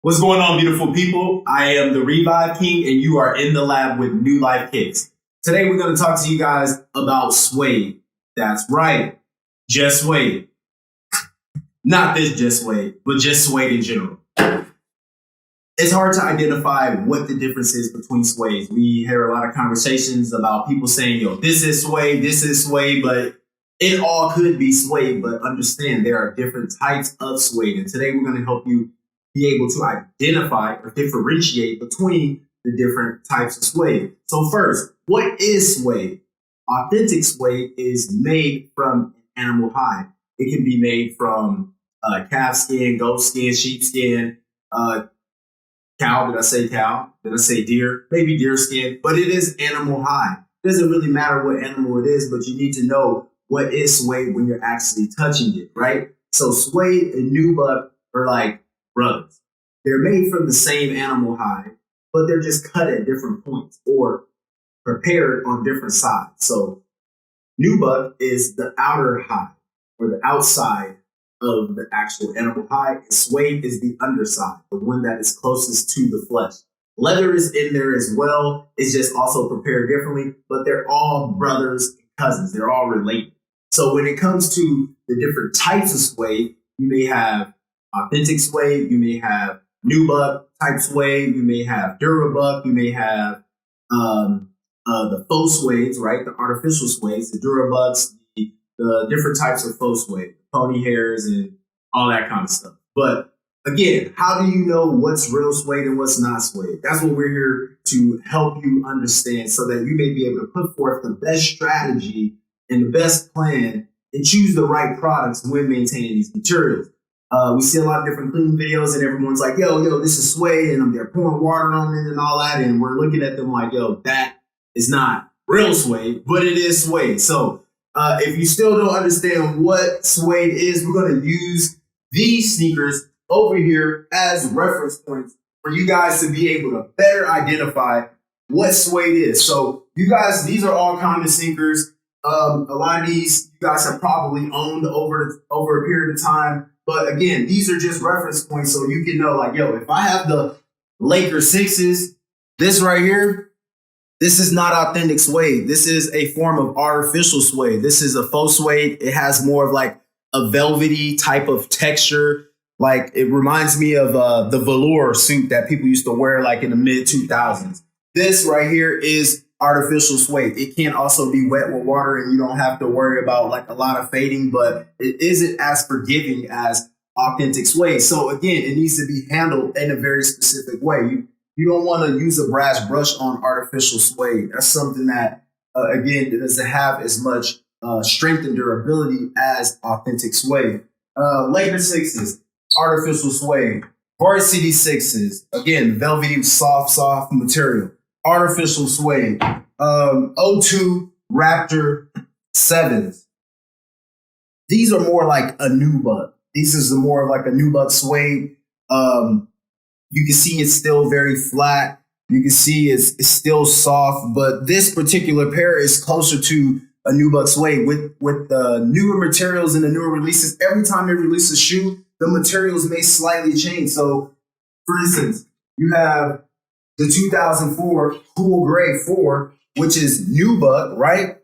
What's going on, beautiful people? I am the Revive King, and you are in the lab with NuLife Kicks. Today, we're going to talk to you guys about Suede. That's right, just Suede. Not this just Suede, but just Suede in general. It's hard to identify what the difference is between Suede. We hear a lot of conversations about people saying, yo, this is Suede, but it all could be Suede. But understand there are different types of Suede. And today, we're going to help you be able to identify or differentiate between the different types of suede. So first, what is suede? Authentic suede is made from animal hide. It can be made from calf skin, goat skin, sheep skin, cow. Did I say cow? Did I say deer? Maybe deer skin, but it is animal hide. It doesn't really matter what animal it is, but you need to know what is suede when you're actually touching it, right? So suede and nubuck are like brothers. They're made from the same animal hide, but they're just cut at different points or prepared on different sides. So nubuck is the outer hide or the outside of the actual animal hide, and suede is the underside, the one that is closest to the flesh. Leather is in there as well. It's just also prepared differently, but they're all brothers and cousins. They're all related. So when it comes to the different types of suede, you may have authentic suede, you may have nubuck type suede, you may have durabuck, you may have the faux suedes, right? The artificial suedes, the durabucks, the different types of faux suede, pony hairs, and all that kind of stuff. But again, how do you know what's real suede and what's not suede? That's what we're here to help you understand, so that you may be able to put forth the best strategy and the best plan and choose the right products when maintaining these materials. We see a lot of different cleaning videos, and everyone's like, yo, this is suede, and they're pouring water on it and all that, and we're looking at them like, yo, that is not real suede, but it is suede. So if you still don't understand what suede is, we're going to use these sneakers over here as reference points for you guys to be able to better identify what suede is. So you guys, these are all common sneakers. A lot of these you guys have probably owned over a period of time. But again, these are just reference points so you can know, like, yo, if I have the Laker 6s, this right here, this is not authentic suede. This is a form of artificial suede. This is a faux suede. It has more of like a velvety type of texture. Like, it reminds me of the velour suit that people used to wear like in the mid 2000s. This right here is artificial suede. It can also be wet with water, and you don't have to worry about like a lot of fading, but it isn't as forgiving as authentic suede. So again, it needs to be handled in a very specific way. You don't want to use a brass brush on artificial suede. That's something that, again, doesn't have as much strength and durability as authentic suede. Laker 6s, artificial suede. Varsity 6s, again, velvety, soft material. Artificial suede. O2 Raptor 7s. These are more like a nubuck. This is more like a nubuck suede. You can see it's still very flat. You can see it's still soft, but this particular pair is closer to a nubuck suede. With the newer materials and the newer releases, every time they release a shoe, the materials may slightly change. So, for instance, you have the 2004 Cool Gray 4, which is nubuck, right?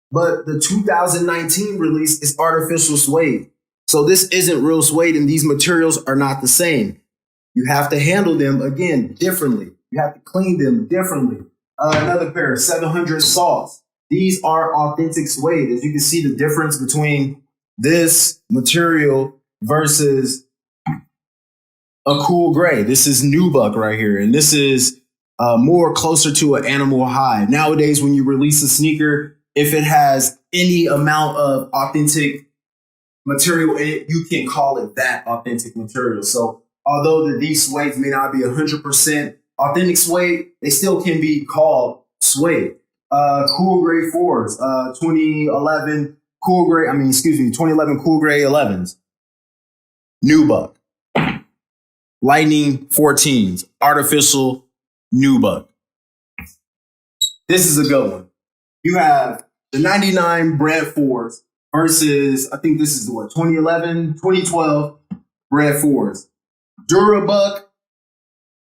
But the 2019 release is artificial suede. So this isn't real suede, and these materials are not the same. You have to handle them, again, differently. You have to clean them differently. Another pair, 700 Salts. These are authentic suede. As you can see the difference between this material versus a Cool Gray. This is nubuck right here, and this is more closer to an animal hide. Nowadays, when you release a sneaker, if it has any amount of authentic material in it, you can call it that authentic material. So although these suedes may not be 100% authentic suede, they still can be called suede. Cool Gray 4s, 2011 Cool Gray 11s, nubuck. Lightning 14s, artificial nubuck. This is a good one. You have the 99 Bread 4s versus, I think this is what, 2011, 2012 Bread 4s. Durabuck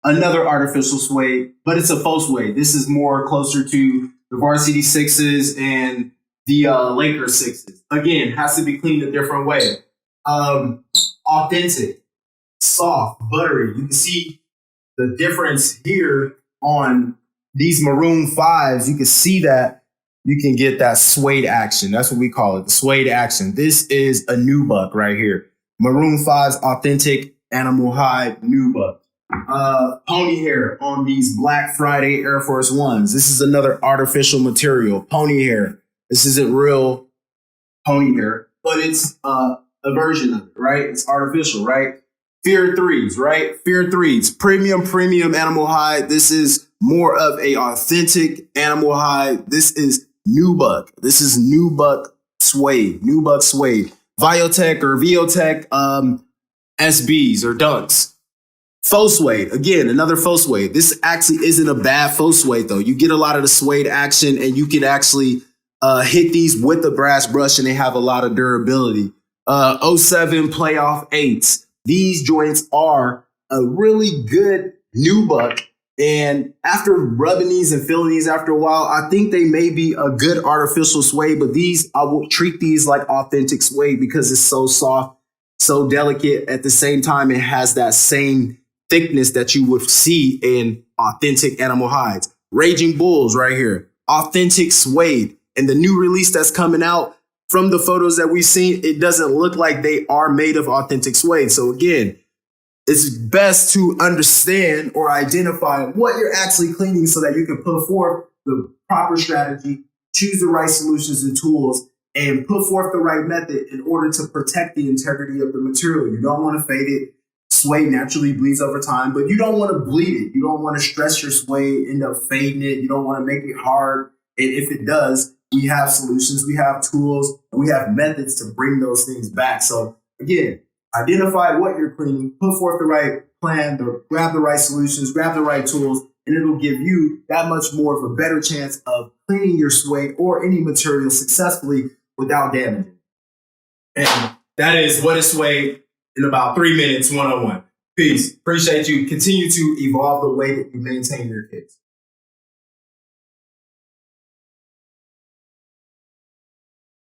another artificial suede, but it's a faux suede. This is more closer to the varsity sixes and the Laker sixes. Again, has to be cleaned a different way. Authentic, soft, buttery. You can see the difference here on these maroon fives. You can see that you can get that suede action. That's what we call it, the suede action. This is a nubuck right here. Maroon fives, authentic animal hide nubuck. Pony hair on these Black Friday Air Force Ones. This is another artificial material. Pony hair. This isn't real pony hair, but it's a version of it, right? It's artificial, right? Fear threes, right? Fear threes. Premium animal hide. This is more of a authentic animal hide. This is nubuck. This is nubuck suede. Nubuck suede. Viotech or Viotech SBs or Dunks. Faux suede, again, another faux suede. This actually isn't a bad faux suede though. You get a lot of the suede action and you can actually hit these with the brass brush and they have a lot of durability. 07 playoff 8s. These joints are a really good nubuck. And after rubbing these and feeling these after a while, I think they may be a good artificial suede, but these, I will treat these like authentic suede because it's so soft, so delicate. At the same time, it has that same thickness that you would see in authentic animal hides. Raging Bulls right here, authentic suede. And the new release that's coming out, from the photos that we've seen, it doesn't look like they are made of authentic suede. So again, it's best to understand or identify what you're actually cleaning so that you can put forth the proper strategy, choose the right solutions and tools, and put forth the right method in order to protect the integrity of the material. You don't want to fade it. Suede naturally bleeds over time, but you don't want to bleed it. You don't want to stress your suede, end up fading it. You don't want to make it hard. And if it does, we have solutions, we have tools, and we have methods to bring those things back. So again, identify what you're cleaning, put forth the right plan, grab the right solutions, grab the right tools, and it'll give you that much more of a better chance of cleaning your suede or any material successfully without damaging. And that is what is suede in about 3 minutes, 101. Peace. Appreciate you. Continue to evolve the way that you maintain your kids.